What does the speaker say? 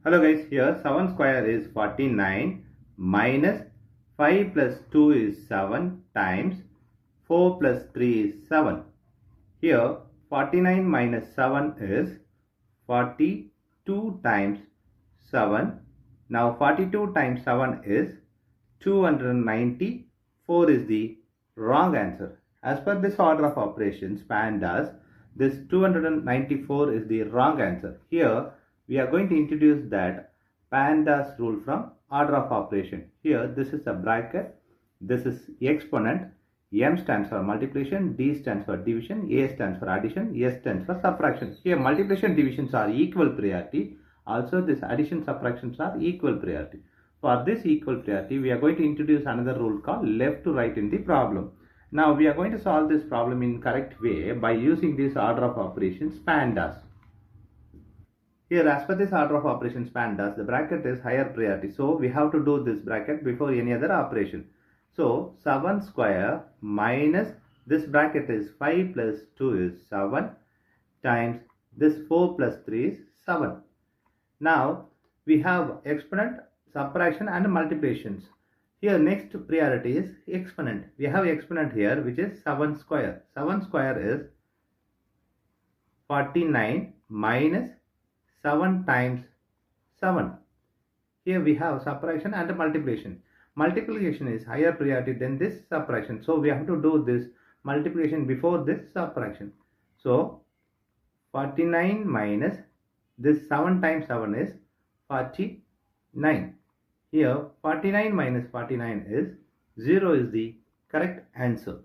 Hello guys, here 7 square is 49 minus 5 plus 2 is 7 times 4 plus 3 is 7. Here 49 minus 7 is 42 times 7. Now 42 times 7 is 294 is the wrong answer. As per this order of operations, PEMDAS, this 294 is the wrong answer. Here we are going to introduce that PEMDAS rule from order of operation. Here this is a bracket, this is exponent, M stands for multiplication, D stands for division, A stands for addition, S stands for subtraction. Here multiplication divisions are equal priority. Also this addition subtractions are equal priority. For this equal priority, we are going to introduce another rule called left to right in the problem. Now we are going to solve this problem in correct way by using this order of operations PEMDAS. Here as per this order of operations PEMDAS, the bracket is higher priority. So we have to do this bracket before any other operation. So 7 square minus this bracket is 5 plus 2 is 7 times this 4 plus 3 is 7. Now we have exponent, subtraction and multiplications. Here next priority is exponent. We have exponent here which is 7 square. 7 square is 49 minus 7 times 7. Here we have subtraction and multiplication. Multiplication is higher priority than this subtraction. So we have to do this multiplication before this subtraction. So 49 minus this 7 times 7 is 49. Here 49 minus 49 is 0 is the correct answer.